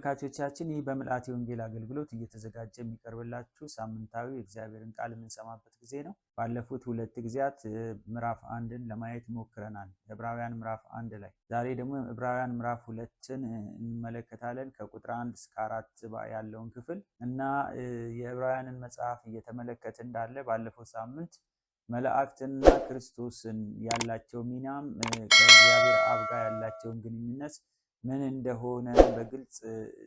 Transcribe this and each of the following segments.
ተመልካቾቻችን ይህ በምልአት የወንጌል አገልግሎት እየተዘጋጀ የሚቀርብላችሁ ሳምንታዊ እግዚአብሔርን ቃል የምንሰማበት ጊዜ ነው። ባለፉት ሁለት ጊዜያት ምዕራፍ 1ን ለማየት ሞክረናል። ዕብራውያን ምዕራፍ 1 ላይ ዛሬ ደግሞ ዕብራውያን ምዕራፍ 2ን እንመለከታለን ከቁጥር 1 እስከ 4 ያለውን ክፍል እና የዕብራውያንን መጽሐፍ እየተመለከተ እንዳለ ባለፈው ሳምንት መላእክትና ክርስቶስን ያላቸው ሚናም ከእግዚአብሔር አብ ጋር ያላቸውን ግንኙነት ምን እንደሆነ በግልጽ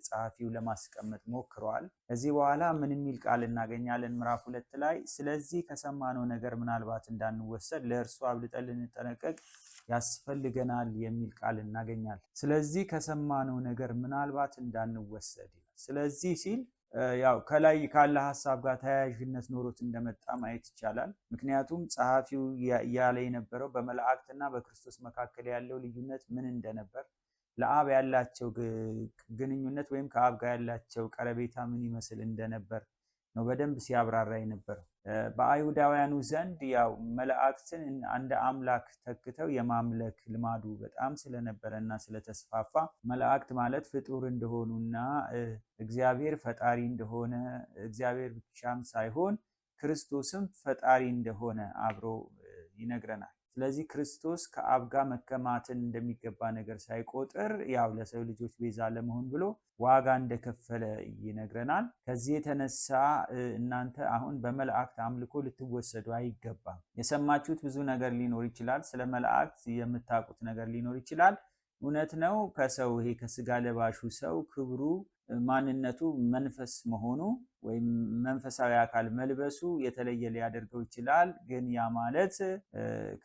ጸሐፊው ለማስቀመጥ ሞክሯል። ከዚህ በኋላ ምን የሚል ቃል እናገኛለን? ምዕራፍ 2 ላይ ስለዚህ ከሰማነው ነገር ምናልባት እንዳንወሰድ ለእርሱ አብልጠን ልንጠነቀቅ ያስፈልገናል የሚል ቃል እናገኛለን። ስለዚህ ከሰማነው ነገር ምናልባት እንዳንወሰድ። ስለዚህ ሲል ያው ከላይ ካለ ሐሳብ ጋር ተያያዥነት ኖሮት እንደመጣ ማየት ይቻላል። ምክንያቱም ጸሐፊው ያለ የነበረው በመላእክትና በክርስቶስ መካከል ያለው ልዩነት ምን እንደነበር ለአብ ያላቸው ግንኙነት ወይም ከአብ ጋር ያላቸው ቀረቤታ ምን ይመስል እንደነበር ነው በደንብ ሲያብራራ የነበረው። በአይሁዳውያኑ ዘንድ ያው መላእክትን እንደ አምላክ ተክተው የማምለክ ልማዱ በጣም ስለነበረና ስለተስፋፋ መላእክት ማለት ፍጡር እንደሆኑና እግዚአብሔር ፈጣሪ እንደሆነ እግዚአብሔር ብቻም ሳይሆን ክርስቶስም ፈጣሪ እንደሆነ አብሮ ይነግረናል። ስለዚህ ክርስቶስ ከአብ ጋር መከማትን እንደሚገባ ነገር ሳይቆጥር ያው ለሰው ልጆች ቤዛ ለመሆን ብሎ ዋጋ እንደከፈለ ይነግረናል። ከዚህ የተነሳ እናንተ አሁን በመላእክት አምልኮ ልትወሰዱ አይገባም። የሰማችሁት ብዙ ነገር ሊኖር ይችላል። ስለ መላእክት የምታውቁት ነገር ሊኖር ይችላል። እውነት ነው። ከሰው ይሄ ከስጋ ለባሹ ሰው ክብሩ ማንነቱ መንፈስ መሆኑ ወይም መንፈሳዊ አካል መልበሱ የተለየ ሊያደርገው ይችላል። ግን ያ ማለት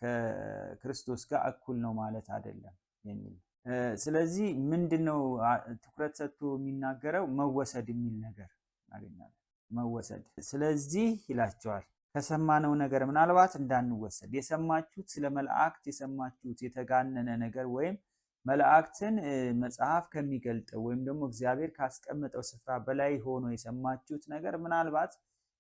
ከክርስቶስ ጋር እኩል ነው ማለት አይደለም የሚል። ስለዚህ ምንድነው ትኩረት ሰጥቶ የሚናገረው? መወሰድ የሚል ነገር እናገኛለን። መወሰድ። ስለዚህ ይላቸዋል ከሰማነው ነገር ምናልባት እንዳንወሰድ። የሰማችሁት ስለ መላእክት የሰማችሁት የተጋነነ ነገር ወይም መላእክትን መጽሐፍ ከሚገልጠው ወይም ደግሞ እግዚአብሔር ካስቀመጠው ስፍራ በላይ ሆኖ የሰማችሁት ነገር ምናልባት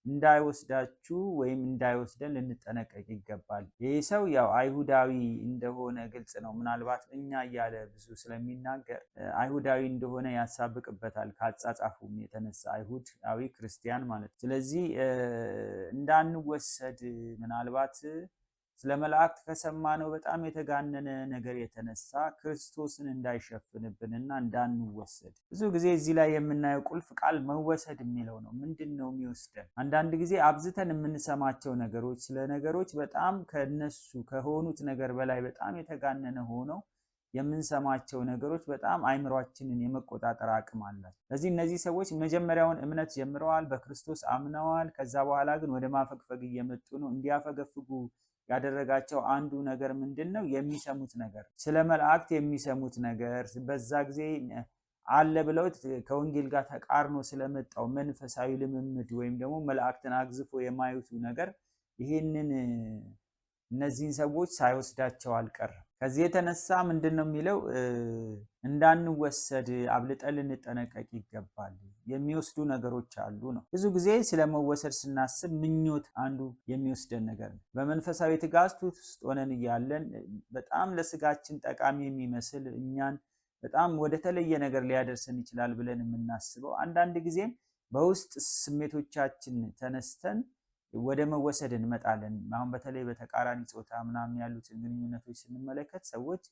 እንዳይወስዳችሁ ወይም እንዳይወስደን ልንጠነቀቅ ይገባል። ይህ ሰው ያው አይሁዳዊ እንደሆነ ግልጽ ነው። ምናልባት እኛ እያለ ብዙ ስለሚናገር አይሁዳዊ እንደሆነ ያሳብቅበታል ከአጻጻፉም የተነሳ አይሁዳዊ ክርስቲያን ማለት። ስለዚህ እንዳንወሰድ ምናልባት ስለ መላእክት ከሰማነው በጣም የተጋነነ ነገር የተነሳ ክርስቶስን እንዳይሸፍንብንና እንዳንወሰድ። ብዙ ጊዜ እዚህ ላይ የምናየው ቁልፍ ቃል መወሰድ የሚለው ነው። ምንድን ነው የሚወስደን? አንዳንድ ጊዜ አብዝተን የምንሰማቸው ነገሮች ስለ ነገሮች በጣም ከነሱ ከሆኑት ነገር በላይ በጣም የተጋነነ ሆነው የምንሰማቸው ነገሮች በጣም አይምሯችንን የመቆጣጠር አቅም አላቸው። ስለዚህ እነዚህ ሰዎች መጀመሪያውን እምነት ጀምረዋል፣ በክርስቶስ አምነዋል። ከዛ በኋላ ግን ወደ ማፈግፈግ እየመጡ ነው። እንዲያፈገፍጉ ያደረጋቸው አንዱ ነገር ምንድነው? የሚሰሙት ነገር፣ ስለ መላእክት የሚሰሙት ነገር በዛ ጊዜ አለ ብለው ከወንጌል ጋር ተቃርኖ ስለመጣው መንፈሳዊ ልምምድ ወይም ደግሞ መላእክትን አግዝፎ የማየቱ ነገር ይሄንን እነዚህን ሰዎች ሳይወስዳቸው አልቀረም። ከዚህ የተነሳ ምንድነው የሚለው? እንዳንወሰድ አብልጠን ልንጠነቀቅ ይገባል። የሚወስዱ ነገሮች አሉ ነው። ብዙ ጊዜ ስለመወሰድ ስናስብ ምኞት አንዱ የሚወስደን ነገር ነው። በመንፈሳዊ ትጋስት ውስጥ ሆነን እያለን በጣም ለስጋችን ጠቃሚ የሚመስል እኛን በጣም ወደ ተለየ ነገር ሊያደርሰን ይችላል ብለን የምናስበው አንዳንድ ጊዜም በውስጥ ስሜቶቻችን ተነስተን ወደ መወሰድ እንመጣለን። አሁን በተለይ በተቃራኒ ጾታ ምናምን ያሉትን ግንኙነቶች ስንመለከት ሰዎች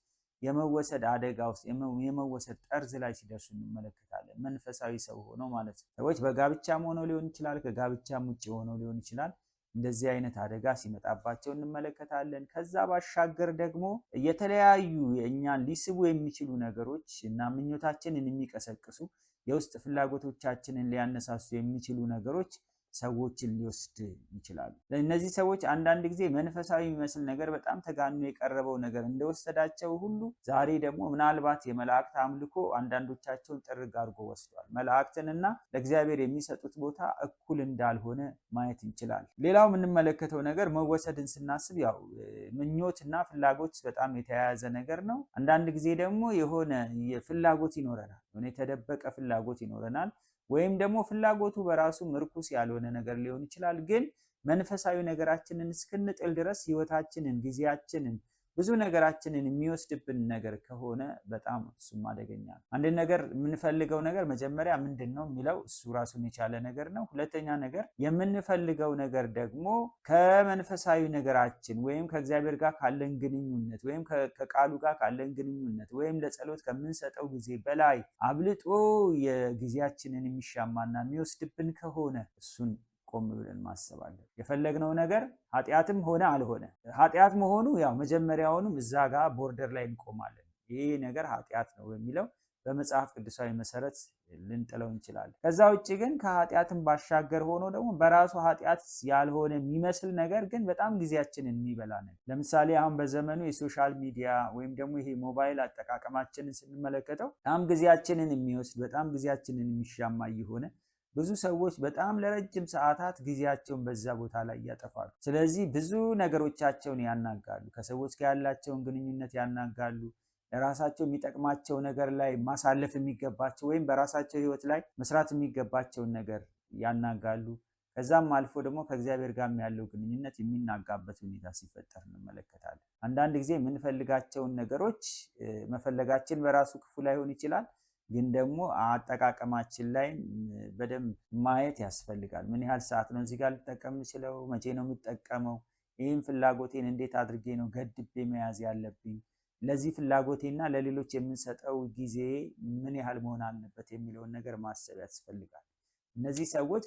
የመወሰድ አደጋ ውስጥ የመወሰድ ጠርዝ ላይ ሲደርሱ እንመለከታለን። መንፈሳዊ ሰው ሆነው ማለት ነው። ሰዎች በጋብቻም ሆነው ሊሆን ይችላል፣ ከጋብቻም ውጭ ሆነው ሊሆን ይችላል። እንደዚህ አይነት አደጋ ሲመጣባቸው እንመለከታለን። ከዛ ባሻገር ደግሞ የተለያዩ እኛን ሊስቡ የሚችሉ ነገሮች እና ምኞታችንን የሚቀሰቅሱ የውስጥ ፍላጎቶቻችንን ሊያነሳሱ የሚችሉ ነገሮች ሰዎችን ሊወስድ ይችላሉ። እነዚህ ሰዎች አንዳንድ ጊዜ መንፈሳዊ የሚመስል ነገር በጣም ተጋኖ የቀረበው ነገር እንደወሰዳቸው ሁሉ ዛሬ ደግሞ ምናልባት የመላእክት አምልኮ አንዳንዶቻቸውን ጥርግ አድርጎ ወስዷል። መላእክትንና ለእግዚአብሔር የሚሰጡት ቦታ እኩል እንዳልሆነ ማየት እንችላለን። ሌላው የምንመለከተው ነገር መወሰድን ስናስብ ያው ምኞትና ፍላጎት በጣም የተያያዘ ነገር ነው። አንዳንድ ጊዜ ደግሞ የሆነ ፍላጎት ይኖረናል፣ የሆነ የተደበቀ ፍላጎት ይኖረናል። ወይም ደግሞ ፍላጎቱ በራሱ ምርኩስ ያልሆነ ነገር ሊሆን ይችላል። ግን መንፈሳዊ ነገራችንን እስክንጥል ድረስ ህይወታችንን፣ ጊዜያችንን፣ ብዙ ነገራችንን የሚወስድብን ነገር ከሆነ በጣም እሱም አደገኛ ነው። አንድ ነገር የምንፈልገው ነገር መጀመሪያ ምንድን ነው የሚለው እሱ ራሱን የቻለ ነገር ነው። ሁለተኛ ነገር የምንፈልገው ነገር ደግሞ ከመንፈሳዊ ነገራችን ወይም ከእግዚአብሔር ጋር ካለን ግንኙነት ወይም ከቃሉ ጋር ካለን ግንኙነት ወይም ለጸሎት ከምንሰጠው ጊዜ በላይ አብልጦ የጊዜያችንን የሚሻማና የሚወስድብን ከሆነ እሱን ቆም ብለን ማሰብ አለን። የፈለግነው ነገር ኃጢአትም ሆነ አልሆነ ኃጢአት መሆኑ ያው መጀመሪያውንም እዛ ጋር ቦርደር ላይ እንቆማለን። ይሄ ነገር ኃጢአት ነው የሚለው በመጽሐፍ ቅዱሳዊ መሰረት ልንጥለው እንችላለን። ከዛ ውጭ ግን ከኃጢአትም ባሻገር ሆኖ ደግሞ በራሱ ኃጢአት ያልሆነ የሚመስል ነገር ግን በጣም ጊዜያችንን የሚበላ ነው። ለምሳሌ አሁን በዘመኑ የሶሻል ሚዲያ ወይም ደግሞ ይሄ ሞባይል አጠቃቀማችንን ስንመለከተው በጣም ጊዜያችንን የሚወስድ በጣም ጊዜያችንን የሚሻማ እየሆነ ብዙ ሰዎች በጣም ለረጅም ሰዓታት ጊዜያቸውን በዛ ቦታ ላይ ያጠፋሉ። ስለዚህ ብዙ ነገሮቻቸውን ያናጋሉ። ከሰዎች ጋር ያላቸውን ግንኙነት ያናጋሉ። ለራሳቸው የሚጠቅማቸው ነገር ላይ ማሳለፍ የሚገባቸው ወይም በራሳቸው ሕይወት ላይ መስራት የሚገባቸውን ነገር ያናጋሉ። ከዛም አልፎ ደግሞ ከእግዚአብሔር ጋር ያለው ግንኙነት የሚናጋበት ሁኔታ ሲፈጠር እንመለከታለን። አንዳንድ ጊዜ የምንፈልጋቸውን ነገሮች መፈለጋችን በራሱ ክፉ ላይሆን ይችላል፣ ግን ደግሞ አጠቃቀማችን ላይ በደንብ ማየት ያስፈልጋል። ምን ያህል ሰዓት ነው እዚህ ጋር ልጠቀም የምችለው? መቼ ነው የምጠቀመው? ይህን ፍላጎቴን እንዴት አድርጌ ነው ገድቤ መያዝ ያለብኝ? ለዚህ ፍላጎቴና ለሌሎች የምንሰጠው ጊዜ ምን ያህል መሆን አለበት የሚለውን ነገር ማሰብ ያስፈልጋል። እነዚህ ሰዎች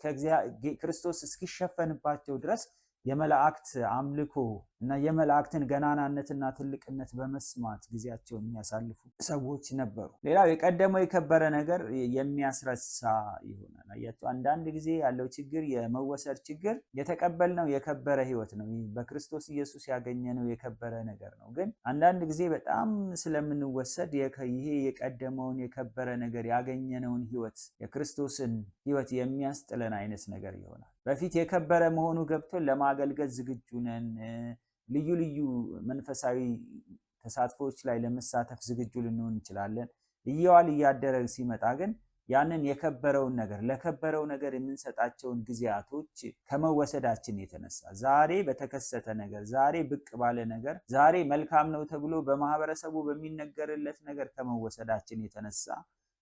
ክርስቶስ እስኪሸፈንባቸው ድረስ የመላእክት አምልኮ እና የመላእክትን ገናናነትና ትልቅነት በመስማት ጊዜያቸውን የሚያሳልፉ ሰዎች ነበሩ። ሌላው የቀደመው የከበረ ነገር የሚያስረሳ ይሆናል። አያችሁ፣ አንዳንድ ጊዜ ያለው ችግር የመወሰድ ችግር የተቀበልነው የከበረ ሕይወት ነው፣ በክርስቶስ ኢየሱስ ያገኘነው የከበረ ነገር ነው። ግን አንዳንድ ጊዜ በጣም ስለምንወሰድ ይሄ የቀደመውን የከበረ ነገር ያገኘነውን ሕይወት የክርስቶስን ሕይወት የሚያስጥለን አይነት ነገር ይሆናል። በፊት የከበረ መሆኑ ገብቶን ለማገልገል ዝግጁ ነን። ልዩ ልዩ መንፈሳዊ ተሳትፎች ላይ ለመሳተፍ ዝግጁ ልንሆን እንችላለን። እየዋል እያደረ ሲመጣ ግን ያንን የከበረውን ነገር ለከበረው ነገር የምንሰጣቸውን ጊዜያቶች ከመወሰዳችን የተነሳ ዛሬ በተከሰተ ነገር፣ ዛሬ ብቅ ባለ ነገር፣ ዛሬ መልካም ነው ተብሎ በማህበረሰቡ በሚነገርለት ነገር ከመወሰዳችን የተነሳ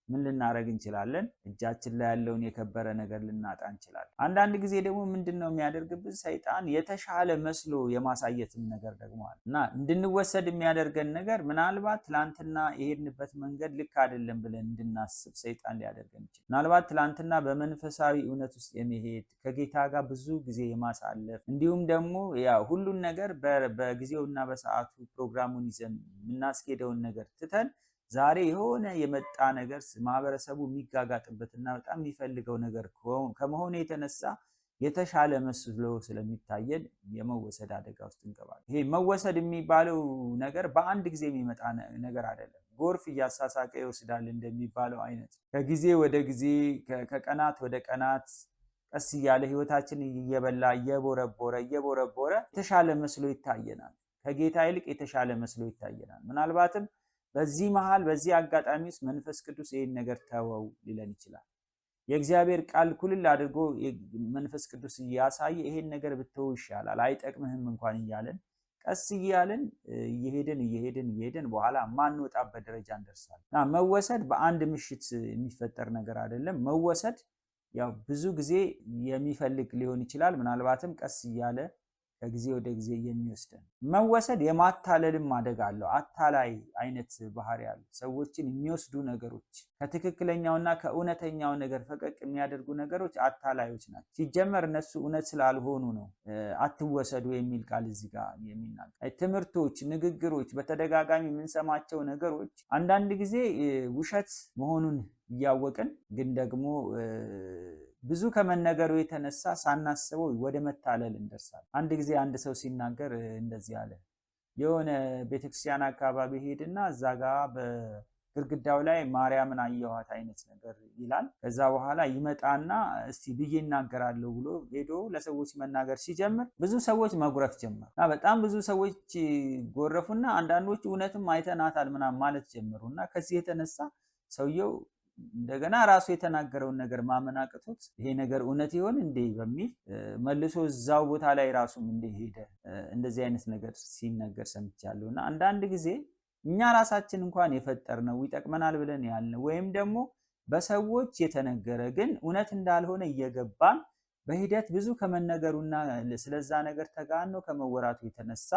ምን ልናደርግ እንችላለን? እጃችን ላይ ያለውን የከበረ ነገር ልናጣ እንችላለን። አንዳንድ ጊዜ ደግሞ ምንድነው የሚያደርግብን? ሰይጣን የተሻለ መስሎ የማሳየትም ነገር ደግሞ አለ እና እንድንወሰድ የሚያደርገን ነገር ምናልባት ትላንትና የሄድንበት መንገድ ልክ አይደለም ብለን እንድናስብ ሰይጣን ሊያደርገን ይችላል። ምናልባት ትላንትና በመንፈሳዊ እውነት ውስጥ የመሄድ ከጌታ ጋር ብዙ ጊዜ የማሳለፍ እንዲሁም ደግሞ ያው ሁሉን ነገር በጊዜውና በሰዓቱ ፕሮግራሙን ይዘን የምናስኬደውን ነገር ትተን ዛሬ የሆነ የመጣ ነገር ማህበረሰቡ የሚጋጋጥበትና በጣም የሚፈልገው ነገር ከመሆኑ የተነሳ የተሻለ መስሎ ስለሚታየን የመወሰድ አደጋ ውስጥ እንገባለን። ይሄ መወሰድ የሚባለው ነገር በአንድ ጊዜ የሚመጣ ነገር አይደለም። ጎርፍ እያሳሳቀ ይወስዳል እንደሚባለው አይነት ከጊዜ ወደ ጊዜ ከቀናት ወደ ቀናት ቀስ እያለ ህይወታችን እየበላ እየቦረቦረ የተሻለ መስሎ ይታየናል። ከጌታ ይልቅ የተሻለ መስሎ ይታየናል። ምናልባትም በዚህ መሃል በዚህ አጋጣሚ ውስጥ መንፈስ ቅዱስ ይህን ነገር ተወው ሊለን ይችላል። የእግዚአብሔር ቃል ኩልል አድርጎ መንፈስ ቅዱስ እያሳየ ይሄን ነገር ብትተው ይሻላል፣ አይጠቅምህም እንኳን እያለን ቀስ እያለን እየሄድን በኋላ ማንወጣበት ደረጃ እንደርሳለን። እና መወሰድ በአንድ ምሽት የሚፈጠር ነገር አይደለም። መወሰድ ያው ብዙ ጊዜ የሚፈልግ ሊሆን ይችላል። ምናልባትም ቀስ እያለ ከጊዜ ወደ ጊዜ የሚወስደን መወሰድ የማታለልም አደጋ አለው። አታላይ አይነት ባህሪ ያለው ሰዎችን የሚወስዱ ነገሮች፣ ከትክክለኛውና ከእውነተኛው ነገር ፈቀቅ የሚያደርጉ ነገሮች አታላዮች ናቸው። ሲጀመር እነሱ እውነት ስላልሆኑ ነው አትወሰዱ የሚል ቃል እዚህ ጋር የሚናገር። ትምህርቶች፣ ንግግሮች፣ በተደጋጋሚ የምንሰማቸው ነገሮች አንዳንድ ጊዜ ውሸት መሆኑን እያወቅን ግን ደግሞ ብዙ ከመነገሩ የተነሳ ሳናስበው ወደ መታለል እንደርሳለን። አንድ ጊዜ አንድ ሰው ሲናገር እንደዚህ አለ። የሆነ ቤተክርስቲያን አካባቢ ሄድና እዛ ጋር በግድግዳው ላይ ማርያምን አየኋት አይነት ነገር ይላል። ከዛ በኋላ ይመጣና እስቲ ብዬ እናገራለሁ ብሎ ሄዶ ለሰዎች መናገር ሲጀምር ብዙ ሰዎች መጉረፍ ጀመሩ እና በጣም ብዙ ሰዎች ጎረፉና አንዳንዶቹ እውነትም አይተናታል ምናምን ማለት ጀመሩ እና ከዚህ የተነሳ ሰውየው እንደገና ራሱ የተናገረውን ነገር ማመን አቅቶት ይሄ ነገር እውነት ይሆን እንዴ በሚል መልሶ እዛው ቦታ ላይ ራሱም እንደ ሄደ እንደዚህ አይነት ነገር ሲነገር ሰምቻለሁ። እና አንዳንድ ጊዜ እኛ ራሳችን እንኳን የፈጠርነው ይጠቅመናል ብለን ያልነው ወይም ደግሞ በሰዎች የተነገረ ግን እውነት እንዳልሆነ እየገባን በሂደት ብዙ ከመነገሩና ስለዛ ነገር ተጋኖ ከመወራቱ የተነሳ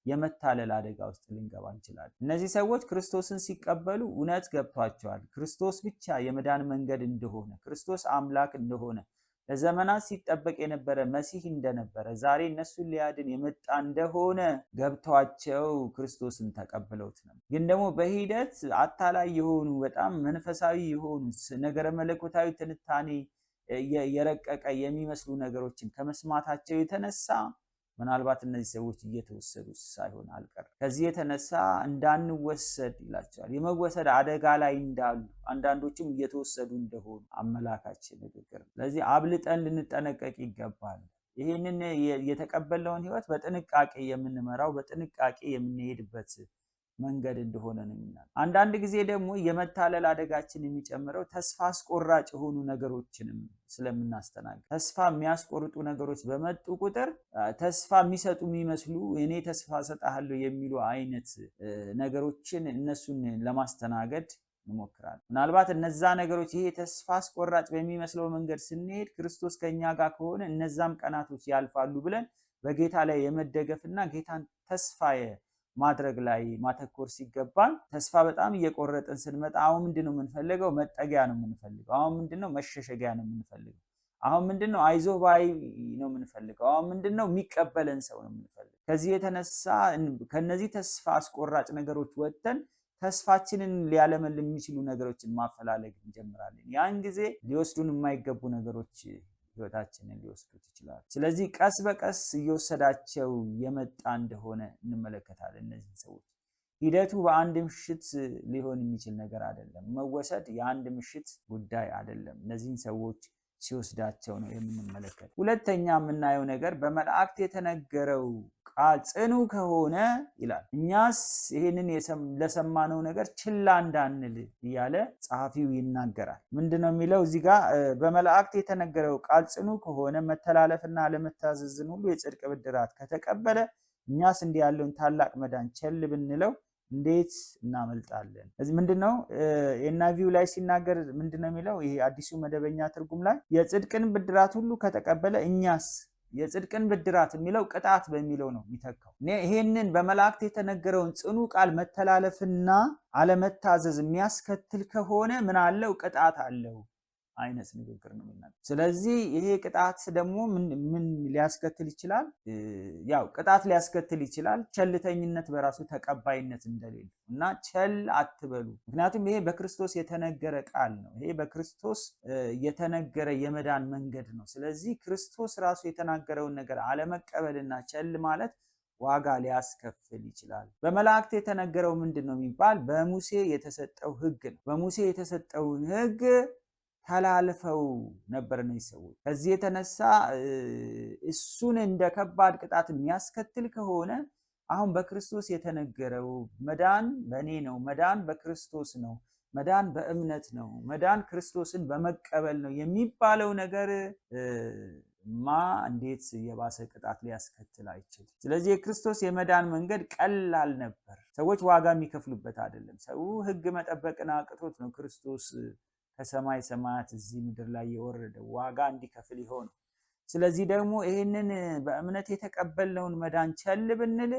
የመታለል አደጋ ውስጥ ልንገባ እንችላለን። እነዚህ ሰዎች ክርስቶስን ሲቀበሉ እውነት ገብቷቸዋል። ክርስቶስ ብቻ የመዳን መንገድ እንደሆነ፣ ክርስቶስ አምላክ እንደሆነ፣ ለዘመናት ሲጠበቅ የነበረ መሲህ እንደነበረ፣ ዛሬ እነሱን ሊያድን የመጣ እንደሆነ ገብቷቸው ክርስቶስን ተቀብለውት ነው። ግን ደግሞ በሂደት አታላይ የሆኑ በጣም መንፈሳዊ የሆኑ ነገረ መለኮታዊ ትንታኔ የረቀቀ የሚመስሉ ነገሮችን ከመስማታቸው የተነሳ ምናልባት እነዚህ ሰዎች እየተወሰዱ ሳይሆን አልቀርም። ከዚህ የተነሳ እንዳንወሰድ ይላቸዋል። የመወሰድ አደጋ ላይ እንዳሉ አንዳንዶችም እየተወሰዱ እንደሆኑ አመላካች ንግግር። ስለዚህ አብልጠን ልንጠነቀቅ ይገባል። ይህንን የተቀበለውን ሕይወት በጥንቃቄ የምንመራው በጥንቃቄ የምንሄድበት መንገድ እንደሆነ ነው የሚናገረው። አንዳንድ ጊዜ ደግሞ የመታለል አደጋችን የሚጨምረው ተስፋ አስቆራጭ የሆኑ ነገሮችንም ስለምናስተናግድ፣ ተስፋ የሚያስቆርጡ ነገሮች በመጡ ቁጥር ተስፋ የሚሰጡ የሚመስሉ እኔ ተስፋ እሰጥሃለሁ የሚሉ አይነት ነገሮችን እነሱን ለማስተናገድ እንሞክራለን። ምናልባት እነዛ ነገሮች ይሄ ተስፋ አስቆራጭ በሚመስለው መንገድ ስንሄድ ክርስቶስ ከኛ ጋር ከሆነ እነዛም ቀናቶች ያልፋሉ ብለን በጌታ ላይ የመደገፍና ጌታን ተስፋ ማድረግ ላይ ማተኮር ሲገባን ተስፋ በጣም እየቆረጥን ስንመጣ አሁን ምንድነው የምንፈልገው? መጠጊያ ነው የምንፈልገው። አሁን ምንድነው? መሸሸጊያ ነው የምንፈልገው። አሁን ምንድነው? አይዞህ ባይ ነው የምንፈልገው። አሁን ምንድነው? የሚቀበለን ሰው ነው የምንፈልገው። ከዚህ የተነሳ ከነዚህ ተስፋ አስቆራጭ ነገሮች ወጥተን ተስፋችንን ሊያለመልም የሚችሉ ነገሮችን ማፈላለግ እንጀምራለን። ያን ጊዜ ሊወስዱን የማይገቡ ነገሮች ህይወታችንን ሊወስዱት ይችላል። ስለዚህ ቀስ በቀስ እየወሰዳቸው የመጣ እንደሆነ እንመለከታለን። እነዚህ ሰዎች ሂደቱ በአንድ ምሽት ሊሆን የሚችል ነገር አይደለም። መወሰድ የአንድ ምሽት ጉዳይ አይደለም። እነዚህን ሰዎች ሲወስዳቸው ነው የምንመለከት። ሁለተኛ የምናየው ነገር በመላእክት የተነገረው ቃል ጽኑ ከሆነ ይላል፣ እኛስ ይህንን ለሰማነው ነገር ችላ እንዳንል እያለ ጸሐፊው ይናገራል። ምንድነው የሚለው እዚህ ጋር? በመላእክት የተነገረው ቃል ጽኑ ከሆነ መተላለፍና አለመታዘዝን ሁሉ የጽድቅ ብድራት ከተቀበለ እኛስ እንዲህ ያለውን ታላቅ መዳን ቸል ብንለው እንዴት እናመልጣለን? እዚህ ምንድነው የናቪው ላይ ሲናገር ምንድነው የሚለው? ይሄ አዲሱ መደበኛ ትርጉም ላይ የጽድቅን ብድራት ሁሉ ከተቀበለ እኛስ፣ የጽድቅን ብድራት የሚለው ቅጣት በሚለው ነው የሚተካው። ይሄንን በመላእክት የተነገረውን ጽኑ ቃል መተላለፍና አለመታዘዝ የሚያስከትል ከሆነ ምን አለው? ቅጣት አለው አይነት ንግግር ነው የሚናገር። ስለዚህ ይሄ ቅጣት ደግሞ ምን ሊያስከትል ይችላል? ያው ቅጣት ሊያስከትል ይችላል ቸልተኝነት በራሱ ተቀባይነት እንደሌለ እና ቸል አትበሉ። ምክንያቱም ይሄ በክርስቶስ የተነገረ ቃል ነው። ይሄ በክርስቶስ የተነገረ የመዳን መንገድ ነው። ስለዚህ ክርስቶስ ራሱ የተናገረውን ነገር አለመቀበልና ቸል ማለት ዋጋ ሊያስከፍል ይችላል። በመላእክት የተነገረው ምንድን ነው የሚባል? በሙሴ የተሰጠው ሕግ ነው። በሙሴ የተሰጠውን ሕግ ተላልፈው ነበር እነዚህ ሰዎች። ከዚህ የተነሳ እሱን እንደ ከባድ ቅጣት የሚያስከትል ከሆነ አሁን በክርስቶስ የተነገረው መዳን በእኔ ነው፣ መዳን በክርስቶስ ነው፣ መዳን በእምነት ነው፣ መዳን ክርስቶስን በመቀበል ነው የሚባለው ነገር እንዴት የባሰ ቅጣት ሊያስከትል አይችልም። ስለዚህ የክርስቶስ የመዳን መንገድ ቀላል ነበር። ሰዎች ዋጋ የሚከፍሉበት አይደለም። ሰው ሕግ መጠበቅን አቅቶት ነው ክርስቶስ ከሰማይ ሰማያት እዚህ ምድር ላይ የወረደ ዋጋ እንዲከፍል ይሆን። ስለዚህ ደግሞ ይህንን በእምነት የተቀበልነውን መዳን ቸል ብንል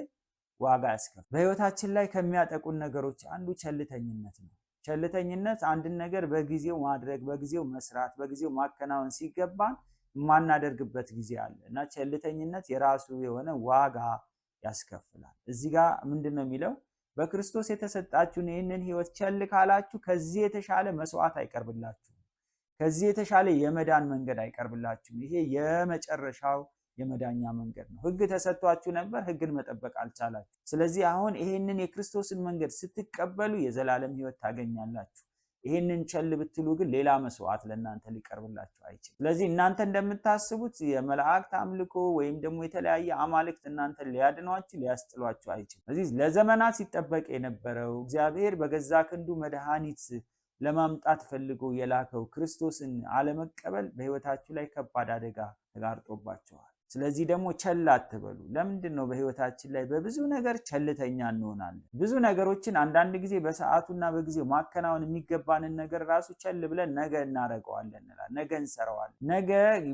ዋጋ ያስከፍል። በህይወታችን ላይ ከሚያጠቁን ነገሮች አንዱ ቸልተኝነት ነው። ቸልተኝነት አንድን ነገር በጊዜው ማድረግ፣ በጊዜው መስራት፣ በጊዜው ማከናወን ሲገባን የማናደርግበት ጊዜ አለ እና ቸልተኝነት የራሱ የሆነ ዋጋ ያስከፍላል። እዚህ ጋር ምንድን ነው የሚለው? በክርስቶስ የተሰጣችሁን ይህንን ህይወት ቸል ካላችሁ ከዚህ የተሻለ መስዋዕት አይቀርብላችሁም። ከዚህ የተሻለ የመዳን መንገድ አይቀርብላችሁም። ይሄ የመጨረሻው የመዳኛ መንገድ ነው። ህግ ተሰጥቷችሁ ነበር፣ ህግን መጠበቅ አልቻላችሁ። ስለዚህ አሁን ይሄንን የክርስቶስን መንገድ ስትቀበሉ የዘላለም ህይወት ታገኛላችሁ። ይሄንን ቸል ብትሉ ግን ሌላ መስዋዕት ለእናንተ ሊቀርብላችሁ አይችልም። ስለዚህ እናንተ እንደምታስቡት የመላእክት አምልኮ ወይም ደግሞ የተለያየ አማልክት እናንተ ሊያድኗችሁ ሊያስጥሏችሁ አይችልም። ስለዚህ ለዘመናት ሲጠበቅ የነበረው እግዚአብሔር በገዛ ክንዱ መድኃኒት ለማምጣት ፈልጎ የላከው ክርስቶስን አለመቀበል በህይወታችሁ ላይ ከባድ አደጋ ተጋርጦባችኋል። ስለዚህ ደግሞ ቸል አትበሉ። ለምንድን ነው በህይወታችን ላይ በብዙ ነገር ቸልተኛ እንሆናለን? ብዙ ነገሮችን አንዳንድ ጊዜ በሰዓቱና በጊዜው ማከናወን የሚገባንን ነገር ራሱ ቸል ብለን ነገ እናደርገዋለን እንላለን፣ ነገ እንሰራዋለን። ነገ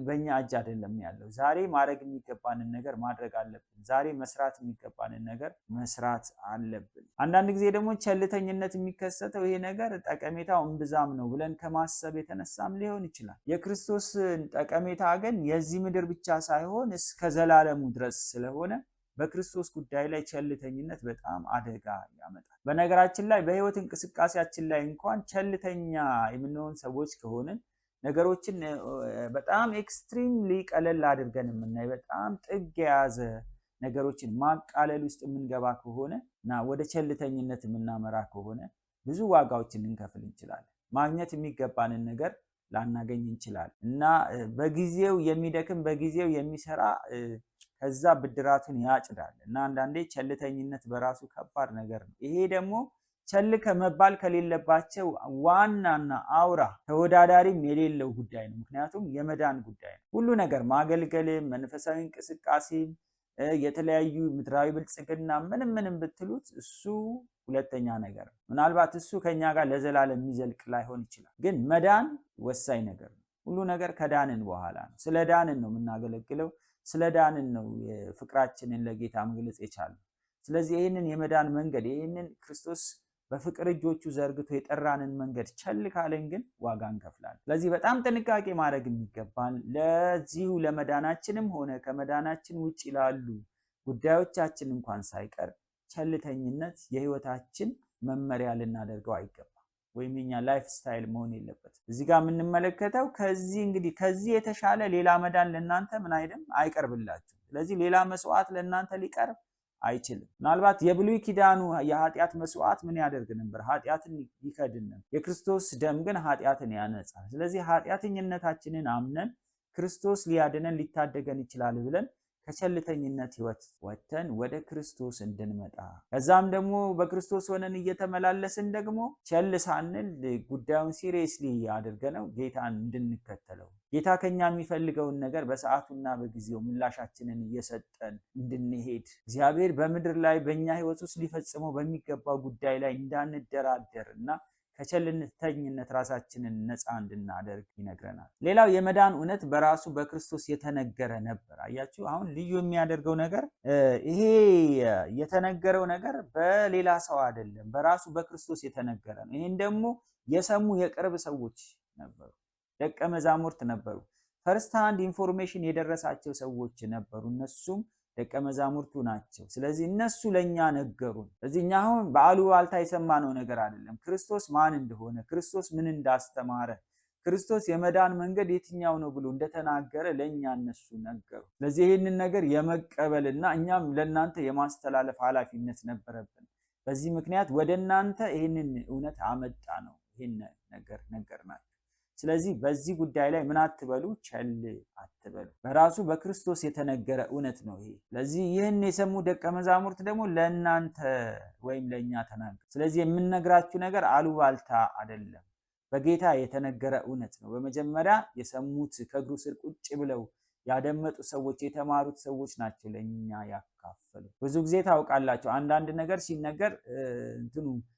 በእኛ እጅ አይደለም ያለው። ዛሬ ማድረግ የሚገባንን ነገር ማድረግ አለብን። ዛሬ መስራት የሚገባንን ነገር መስራት አለብን። አንዳንድ ጊዜ ደግሞ ቸልተኝነት የሚከሰተው ይሄ ነገር ጠቀሜታው እምብዛም ነው ብለን ከማሰብ የተነሳም ሊሆን ይችላል። የክርስቶስን ጠቀሜታ ግን የዚህ ምድር ብቻ ሳይሆን እስከ ዘላለሙ ድረስ ስለሆነ በክርስቶስ ጉዳይ ላይ ቸልተኝነት በጣም አደጋ ያመጣል። በነገራችን ላይ በህይወት እንቅስቃሴያችን ላይ እንኳን ቸልተኛ የምንሆን ሰዎች ከሆንን ነገሮችን በጣም ኤክስትሪምሊ ቀለል አድርገን የምናይ በጣም ጥግ የያዘ ነገሮችን ማቃለል ውስጥ የምንገባ ከሆነ እና ወደ ቸልተኝነት የምናመራ ከሆነ ብዙ ዋጋዎችን ልንከፍል እንችላለን። ማግኘት የሚገባንን ነገር ላናገኝ እንችላለን እና በጊዜው የሚደክም በጊዜው የሚሰራ ከዛ ብድራቱን ያጭዳል እና አንዳንዴ ቸልተኝነት በራሱ ከባድ ነገር ነው። ይሄ ደግሞ ቸል ከመባል ከሌለባቸው ዋናና አውራ ተወዳዳሪም የሌለው ጉዳይ ነው። ምክንያቱም የመዳን ጉዳይ ነው። ሁሉ ነገር ማገልገልም፣ መንፈሳዊ እንቅስቃሴም፣ የተለያዩ ምድራዊ ብልጽግና ምንም ብትሉት እሱ ሁለተኛ ነገር ነው። ምናልባት እሱ ከኛ ጋር ለዘላለም የሚዘልቅ ላይሆን ይችላል፣ ግን መዳን ወሳኝ ነገር ነው። ሁሉ ነገር ከዳንን በኋላ ነው። ስለ ዳንን ነው የምናገለግለው። ስለ ዳንን ነው ፍቅራችንን ለጌታ መግለጽ የቻለው። ስለዚህ ይህንን የመዳን መንገድ ይህንን ክርስቶስ በፍቅር እጆቹ ዘርግቶ የጠራንን መንገድ ቸል ካለን ግን ዋጋ እንከፍላለን። ስለዚህ በጣም ጥንቃቄ ማድረግ የሚገባን ለዚሁ ለመዳናችንም ሆነ ከመዳናችን ውጭ ላሉ ጉዳዮቻችን እንኳን ሳይቀር ቸልተኝነት የህይወታችን መመሪያ ልናደርገው አይገባም፣ ወይም የኛ ላይፍ ስታይል መሆን የለበትም። እዚህ ጋር የምንመለከተው ከዚህ የተሻለ ሌላ መዳን ለእናንተ ምን አይቀርብላችሁ። ስለዚህ ሌላ መስዋዕት ለእናንተ ሊቀርብ አይችልም። ምናልባት የብሉይ ኪዳኑ የኃጢአት መስዋዕት ምን ያደርግ ነበር? ኃጢአትን ይከድን ነበር። የክርስቶስ ደም ግን ኃጢአትን ያነጻል። ስለዚህ ኃጢአተኝነታችንን አምነን ክርስቶስ ሊያድነን ሊታደገን ይችላል ብለን ከቸልተኝነት ህይወት ወጥተን ወደ ክርስቶስ እንድንመጣ ከዛም ደግሞ በክርስቶስ ሆነን እየተመላለስን ደግሞ ቸል ሳንል ጉዳዩን ሲሪየስሊ አድርገነው ጌታን እንድንከተለው ጌታ ከኛ የሚፈልገውን ነገር በሰዓቱና በጊዜው ምላሻችንን እየሰጠን እንድንሄድ እግዚአብሔር በምድር ላይ በእኛ ህይወት ውስጥ ሊፈጽመው በሚገባው ጉዳይ ላይ እንዳንደራደር እና ከቸልተኝነት ራሳችንን ነፃ እንድናደርግ ይነግረናል። ሌላው የመዳን እውነት በራሱ በክርስቶስ የተነገረ ነበር። አያችሁ፣ አሁን ልዩ የሚያደርገው ነገር ይሄ የተነገረው ነገር በሌላ ሰው አይደለም፣ በራሱ በክርስቶስ የተነገረ ነው። ይሄን ደግሞ የሰሙ የቅርብ ሰዎች ነበሩ፣ ደቀ መዛሙርት ነበሩ፣ ፈርስት ሃንድ ኢንፎርሜሽን የደረሳቸው ሰዎች ነበሩ። እነሱም ደቀ መዛሙርቱ ናቸው። ስለዚህ እነሱ ለኛ ነገሩን። ስለዚህ እኛ አሁን በአሉባልታ የሰማነው ነገር አይደለም። ክርስቶስ ማን እንደሆነ፣ ክርስቶስ ምን እንዳስተማረ፣ ክርስቶስ የመዳን መንገድ የትኛው ነው ብሎ እንደተናገረ ለኛ እነሱ ነገሩ። ስለዚህ ይህንን ነገር የመቀበልና እኛም ለእናንተ የማስተላለፍ ኃላፊነት ነበረብን። በዚህ ምክንያት ወደ እናንተ ይህንን እውነት አመጣ ነው። ይህን ነገር ናቸው። ስለዚህ በዚህ ጉዳይ ላይ ምን አትበሉ? ቸል አትበሉ። በራሱ በክርስቶስ የተነገረ እውነት ነው ይሄ። ስለዚህ ይህን የሰሙ ደቀ መዛሙርት ደግሞ ለእናንተ ወይም ለእኛ ተናገሩ። ስለዚህ የምንነግራችሁ ነገር አሉባልታ አይደለም፣ በጌታ የተነገረ እውነት ነው። በመጀመሪያ የሰሙት ከእግሩ ስር ቁጭ ብለው ያደመጡ ሰዎች፣ የተማሩት ሰዎች ናቸው ለኛ ያካፈሉ። ብዙ ጊዜ ታውቃላችሁ፣ አንዳንድ ነገር ሲነገር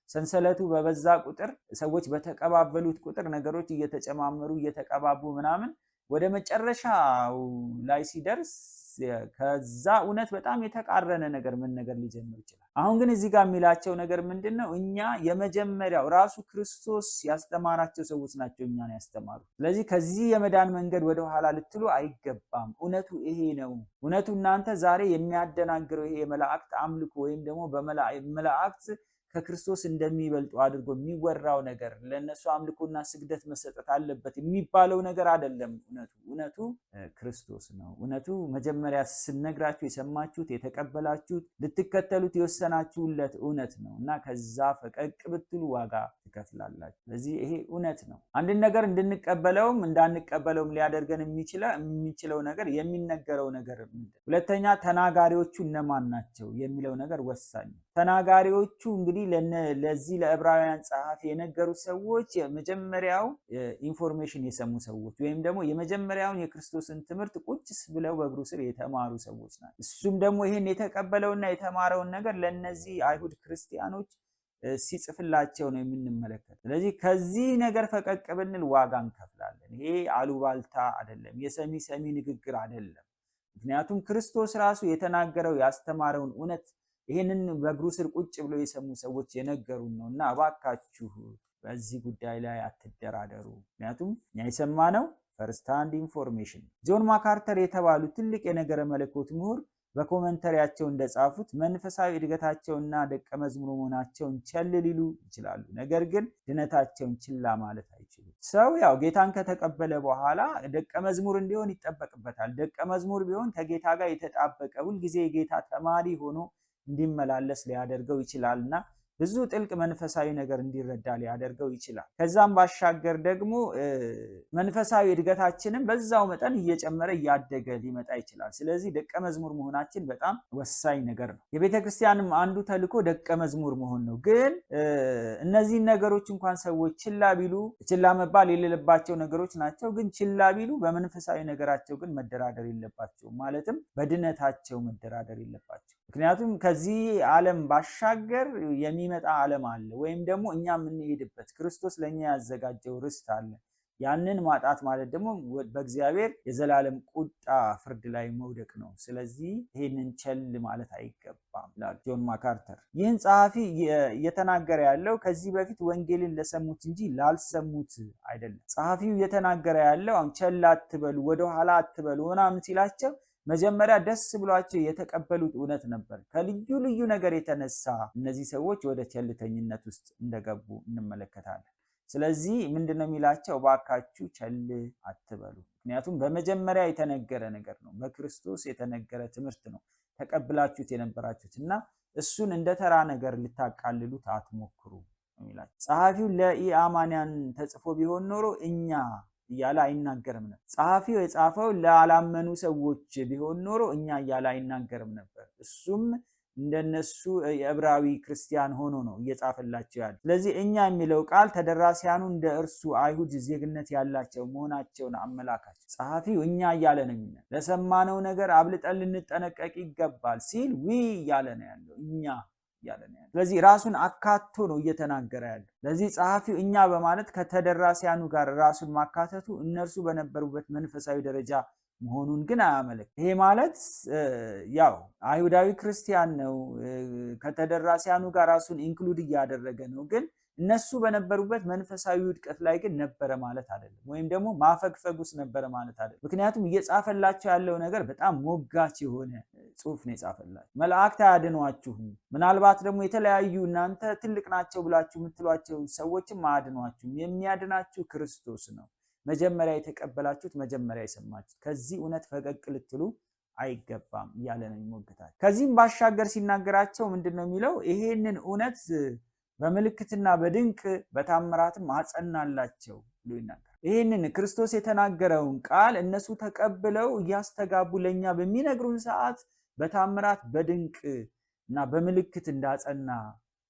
ሰንሰለቱ በበዛ ቁጥር፣ ሰዎች በተቀባበሉት ቁጥር ነገሮች እየተጨማመሩ እየተቀባቡ ምናምን ወደ መጨረሻው ላይ ሲደርስ ከዛ እውነት በጣም የተቃረነ ነገር መነገር ሊጀምር ይችላል። አሁን ግን እዚህ ጋር የሚላቸው ነገር ምንድነው? እኛ የመጀመሪያው ራሱ ክርስቶስ ያስተማራቸው ሰዎች ናቸው እኛን ያስተማሩ። ስለዚህ ከዚህ የመዳን መንገድ ወደ ኋላ ልትሉ አይገባም። እውነቱ ይሄ ነው። እውነቱ እናንተ ዛሬ የሚያደናግረው ይሄ የመላእክት አምልኮ ወይም ደግሞ በመላእክት ከክርስቶስ እንደሚበልጡ አድርጎ የሚወራው ነገር፣ ለነሱ አምልኮና ስግደት መሰጠት አለበት የሚባለው ነገር አይደለም። እውነቱ ክርስቶስ ነው። እውነቱ መጀመሪያ ስነግራችሁ የሰማችሁት የተቀበላችሁት ልትከተሉት የወሰናችሁለት እውነት ነው እና ከዛ ፈቀቅ ብትሉ ዋጋ ትከፍላላችሁ። ስለዚህ ይሄ እውነት ነው። አንድን ነገር እንድንቀበለውም እንዳንቀበለውም ሊያደርገን የሚችለው ነገር የሚነገረው ነገር ምንድን ነው? ሁለተኛ ተናጋሪዎቹ እነማን ናቸው የሚለው ነገር ወሳኝ ነው። ተናጋሪዎቹ እንግዲህ እንግዲህ ለዚህ ለዕብራውያን ጸሐፊ የነገሩ ሰዎች የመጀመሪያው ኢንፎርሜሽን የሰሙ ሰዎች ወይም ደግሞ የመጀመሪያውን የክርስቶስን ትምህርት ቁጭ ብለው በእግሩ ስር የተማሩ ሰዎች ናቸው። እሱም ደግሞ ይህን የተቀበለውና የተማረውን ነገር ለነዚህ አይሁድ ክርስቲያኖች ሲጽፍላቸው ነው የምንመለከት። ስለዚህ ከዚህ ነገር ፈቀቅ ብንል ዋጋ እንከፍላለን። ይሄ አሉባልታ አይደለም፣ የሰሚ ንግግር አይደለም። ምክንያቱም ክርስቶስ ራሱ የተናገረው ያስተማረውን እውነት ይህንን በእግሩ ስር ቁጭ ብለው የሰሙ ሰዎች የነገሩን ነው እና እባካችሁ በዚህ ጉዳይ ላይ አትደራደሩ። ምክንያቱም እኛ የሰማነው ፈርስት ሃንድ ኢንፎርሜሽን። ጆን ማካርተር የተባሉ ትልቅ የነገረ መለኮት ምሁር በኮመንተሪያቸው እንደጻፉት መንፈሳዊ እድገታቸውና ደቀ መዝሙር መሆናቸውን ቸል ሊሉ ይችላሉ፣ ነገር ግን ድነታቸውን ችላ ማለት አይችሉም። ሰው ያው ጌታን ከተቀበለ በኋላ ደቀ መዝሙር እንዲሆን ይጠበቅበታል። ደቀ መዝሙር ቢሆን ከጌታ ጋር የተጣበቀ ሁልጊዜ የጌታ ተማሪ ሆኖ እንዲመላለስ ሊያደርገው ይችላልና ብዙ ጥልቅ መንፈሳዊ ነገር እንዲረዳ ሊያደርገው ይችላል። ከዛም ባሻገር ደግሞ መንፈሳዊ እድገታችንም በዛው መጠን እየጨመረ እያደገ ሊመጣ ይችላል። ስለዚህ ደቀ መዝሙር መሆናችን በጣም ወሳኝ ነገር ነው። የቤተ ክርስቲያንም አንዱ ተልእኮ ደቀ መዝሙር መሆን ነው። ግን እነዚህን ነገሮች እንኳን ሰዎች ችላ ቢሉ፣ ችላ መባል የሌለባቸው ነገሮች ናቸው፣ ግን ችላ ቢሉ በመንፈሳዊ ነገራቸው ግን መደራደር የለባቸው። ማለትም በድነታቸው መደራደር የለባቸው። ምክንያቱም ከዚህ ዓለም ባሻገር የሚመጣ ዓለም አለ፣ ወይም ደግሞ እኛ የምንሄድበት ክርስቶስ ለእኛ ያዘጋጀው ርስት አለ። ያንን ማጣት ማለት ደግሞ በእግዚአብሔር የዘላለም ቁጣ ፍርድ ላይ መውደቅ ነው። ስለዚህ ይህንን ቸል ማለት አይገባም ይላል ጆን ማካርተር። ይህን ጸሐፊ እየተናገረ ያለው ከዚህ በፊት ወንጌልን ለሰሙት እንጂ ላልሰሙት አይደለም። ጸሐፊው እየተናገረ ያለው ቸል አትበሉ፣ ወደኋላ አትበሉ ምናምን ሲላቸው መጀመሪያ ደስ ብሏቸው የተቀበሉት እውነት ነበር። ከልዩ ልዩ ነገር የተነሳ እነዚህ ሰዎች ወደ ቸልተኝነት ውስጥ እንደገቡ እንመለከታለን። ስለዚህ ምንድነው የሚላቸው? እባካችሁ ቸል አትበሉ። ምክንያቱም በመጀመሪያ የተነገረ ነገር ነው፣ በክርስቶስ የተነገረ ትምህርት ነው ተቀብላችሁት የነበራችሁት እና እሱን እንደ ተራ ነገር ልታቃልሉት አትሞክሩ የሚላቸው። ጸሐፊው ለኢአማንያን ተጽፎ ቢሆን ኖሮ እኛ እያለ አይናገርም ነበር። ጸሐፊው የጻፈው ላላመኑ ሰዎች ቢሆን ኖሮ እኛ እያለ አይናገርም ነበር። እሱም እንደነሱ የዕብራዊ ክርስቲያን ሆኖ ነው እየጻፈላቸው ያለ። ስለዚህ እኛ የሚለው ቃል ተደራሲያኑ እንደ እርሱ አይሁድ ዜግነት ያላቸው መሆናቸውን አመላካች። ጸሐፊው እኛ እያለ ነው የሚለው። ለሰማነው ነገር አብልጠን ልንጠነቀቅ ይገባል ሲል እያለ ነው ያለው፣ እኛ እያለ ነው ያለው። ስለዚህ ራሱን አካቶ ነው እየተናገረ ያለው። ለዚህ ጸሐፊው እኛ በማለት ከተደራሲያኑ ጋር ራሱን ማካተቱ እነርሱ በነበሩበት መንፈሳዊ ደረጃ መሆኑን ግን አያመለክትም። ይሄ ማለት ያው አይሁዳዊ ክርስቲያን ነው፣ ከተደራሲያኑ ጋር ራሱን ኢንክሉድ እያደረገ ነው፣ ግን እነሱ በነበሩበት መንፈሳዊ ውድቀት ላይ ግን ነበረ ማለት አይደለም፣ ወይም ደግሞ ማፈግፈጉስ ነበረ ማለት አይደለም። ምክንያቱም እየጻፈላቸው ያለው ነገር በጣም ሞጋች የሆነ ጽሑፍ ነው የጻፈላቸው። መላእክት አያድኗችሁም፣ ምናልባት ደግሞ የተለያዩ እናንተ ትልቅ ናቸው ብላችሁ የምትሏቸው ሰዎችም አያድኗችሁም፣ የሚያድናችሁ ክርስቶስ ነው። መጀመሪያ የተቀበላችሁት፣ መጀመሪያ የሰማችሁት፣ ከዚህ እውነት ፈቀቅ ልትሉ አይገባም እያለ ነው የሚሞግታል። ከዚህም ባሻገር ሲናገራቸው ምንድን ነው የሚለው? ይሄንን እውነት በምልክትና በድንቅ በታምራትም አጸናላቸው ብሎ ይናገራል። ይህንን ክርስቶስ የተናገረውን ቃል እነሱ ተቀብለው እያስተጋቡ ለእኛ በሚነግሩን ሰዓት በታምራት በድንቅ እና በምልክት እንዳጸና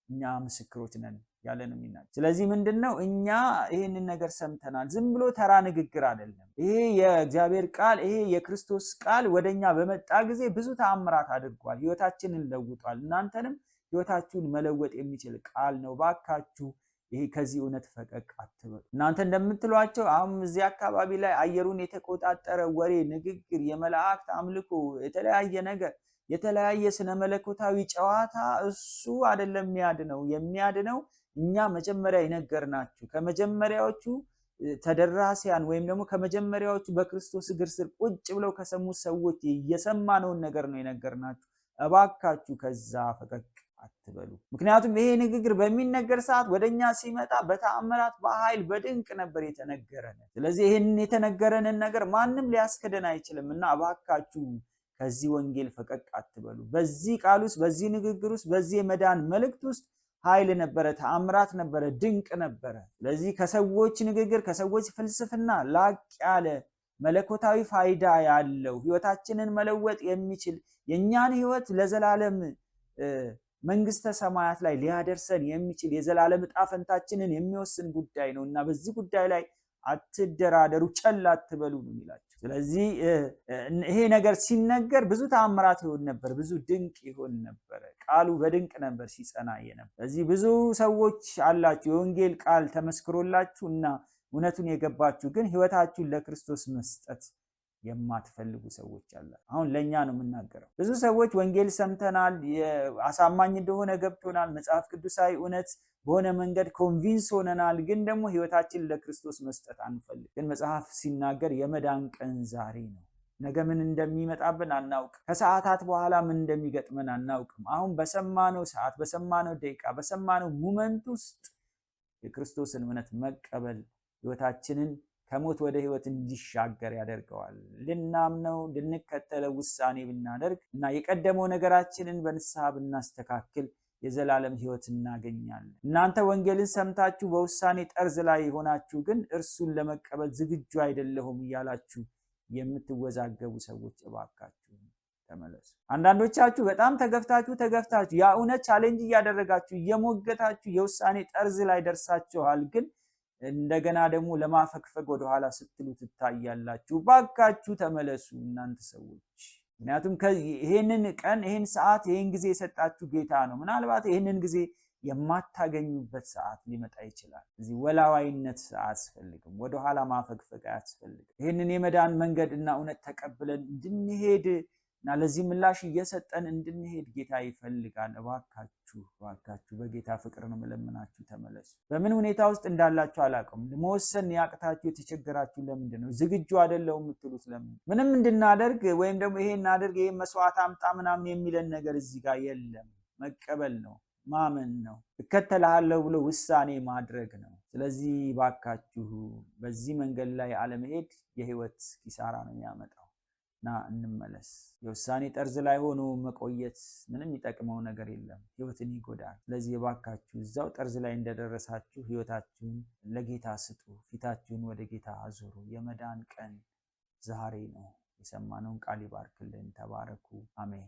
እኛ ምስክሮች ነን ያለ ነው የሚናገር። ስለዚህ ምንድነው? እኛ ይህንን ነገር ሰምተናል። ዝም ብሎ ተራ ንግግር አይደለም። ይሄ የእግዚአብሔር ቃል፣ ይሄ የክርስቶስ ቃል ወደኛ በመጣ ጊዜ ብዙ ተአምራት አድርጓል፣ ህይወታችንን ለውጧል። እናንተንም ህይወታችሁን መለወጥ የሚችል ቃል ነው። ባካችሁ ይሄ ከዚህ እውነት ፈቀቅ አትበሉ። እናንተ እንደምትሏቸው አሁን እዚህ አካባቢ ላይ አየሩን የተቆጣጠረ ወሬ፣ ንግግር፣ የመላእክት አምልኮ፣ የተለያየ ነገር፣ የተለያየ ስነ መለኮታዊ ጨዋታ እሱ አይደለም የሚያድነው። የሚያድነው እኛ መጀመሪያ የነገርናችሁ ከመጀመሪያዎቹ ተደራሲያን ወይም ደግሞ ከመጀመሪያዎቹ በክርስቶስ እግር ስር ቁጭ ብለው ከሰሙት ሰዎች የሰማነውን ነገር ነው የነገርናችሁ። እባካችሁ ከዛ ፈቀቅ አትበሉ። ምክንያቱም ይሄ ንግግር በሚነገር ሰዓት ወደኛ ሲመጣ በተአምራት በኃይል በድንቅ ነበር የተነገረን። ስለዚህ ይህንን የተነገረንን ነገር ማንም ሊያስከደን አይችልም እና እባካችሁ ከዚህ ወንጌል ፈቀቅ አትበሉ። በዚህ ቃል ውስጥ፣ በዚህ ንግግር ውስጥ፣ በዚህ የመዳን መልእክት ውስጥ ኃይል ነበረ፣ ተአምራት ነበረ፣ ድንቅ ነበረ። ስለዚህ ከሰዎች ንግግር፣ ከሰዎች ፍልስፍና ላቅ ያለ መለኮታዊ ፋይዳ ያለው ህይወታችንን መለወጥ የሚችል የእኛን ህይወት ለዘላለም መንግስተ ሰማያት ላይ ሊያደርሰን የሚችል የዘላለም ዕጣ ፈንታችንን የሚወስን ጉዳይ ነው እና በዚህ ጉዳይ ላይ አትደራደሩ፣ ቸል አትበሉ ነው የሚላቸው። ስለዚህ ይሄ ነገር ሲነገር ብዙ ተአምራት ይሆን ነበር፣ ብዙ ድንቅ ይሆን ነበር። ቃሉ በድንቅ ነበር ሲጸና የነበር። ስለዚህ ብዙ ሰዎች አላችሁ የወንጌል ቃል ተመስክሮላችሁ እና እውነቱን የገባችሁ ግን ህይወታችሁን ለክርስቶስ መስጠት የማትፈልጉ ሰዎች አላችሁ። አሁን ለኛ ነው የምናገረው። ብዙ ሰዎች ወንጌል ሰምተናል፣ አሳማኝ እንደሆነ ገብቶናል፣ መጽሐፍ ቅዱሳዊ እውነት በሆነ መንገድ ኮንቪንስ ሆነናል፣ ግን ደግሞ ህይወታችን ለክርስቶስ መስጠት አንፈልግ። ግን መጽሐፍ ሲናገር የመዳን ቀን ዛሬ ነው። ነገ ምን እንደሚመጣብን አናውቅም። ከሰዓታት በኋላ ምን እንደሚገጥመን አናውቅም። አሁን በሰማነው ሰዓት፣ በሰማነው ደቂቃ፣ በሰማነው ሞመንት ውስጥ የክርስቶስን እውነት መቀበል ህይወታችንን ከሞት ወደ ህይወት እንዲሻገር ያደርገዋል። ልናምነው ልንከተለው ውሳኔ ብናደርግ እና የቀደመው ነገራችንን በንስሐ ብናስተካክል የዘላለም ህይወት እናገኛለን። እናንተ ወንጌልን ሰምታችሁ በውሳኔ ጠርዝ ላይ ሆናችሁ ግን እርሱን ለመቀበል ዝግጁ አይደለሁም እያላችሁ የምትወዛገቡ ሰዎች እባካችሁ ተመለሱ። አንዳንዶቻችሁ በጣም ተገፍታችሁ ያ እውነት ቻሌንጅ እያደረጋችሁ እየሞገታችሁ የውሳኔ ጠርዝ ላይ ደርሳችኋል፣ ግን እንደገና ደግሞ ለማፈግፈግ ወደኋላ ስትሉ ትታያላችሁ። እባካችሁ ተመለሱ እናንተ ሰዎች። ምክንያቱም ይሄንን ቀን፣ ይሄን ሰዓት፣ ይሄን ጊዜ የሰጣችሁ ጌታ ነው። ምናልባት ይሄንን ጊዜ የማታገኙበት ሰዓት ሊመጣ ይችላል። እዚህ ወላዋይነት አያስፈልግም፣ ወደኋላ ማፈግፈግ አያስፈልግም። ይሄንን የመዳን መንገድ እና እውነት ተቀብለን እንድንሄድ እና ለዚህ ምላሽ እየሰጠን እንድንሄድ ጌታ ይፈልጋል። እባካችሁ በጌታ ፍቅር ነው የምለምናችሁ፣ ተመለሱ። በምን ሁኔታ ውስጥ እንዳላችሁ አላውቅም። መወሰን ያቅታችሁ የተቸገራችሁ ለምንድን ነው? ዝግጁ አይደለሁም የምትሉት ለምን? ምንም እንድናደርግ ወይም ደግሞ ይሄን እናድርግ፣ ይሄን መስዋዕት አምጣ ምናምን የሚለን ነገር እዚህ ጋር የለም። መቀበል ነው፣ ማመን ነው፣ እከተልሃለሁ ብሎ ውሳኔ ማድረግ ነው። ስለዚህ እባካችሁ በዚህ መንገድ ላይ አለመሄድ የህይወት ኪሳራ ነው የሚያመጣው እና እንመለስ። የውሳኔ ጠርዝ ላይ ሆኖ መቆየት ምንም የሚጠቅመው ነገር የለም፣ ህይወትን ይጎዳል። ስለዚህ እባካችሁ እዛው ጠርዝ ላይ እንደደረሳችሁ ህይወታችሁን ለጌታ ስጡ፣ ፊታችሁን ወደ ጌታ አዙሩ። የመዳን ቀን ዛሬ ነው። የሰማነውን ቃል ይባርክልን። ተባረኩ። አሜን።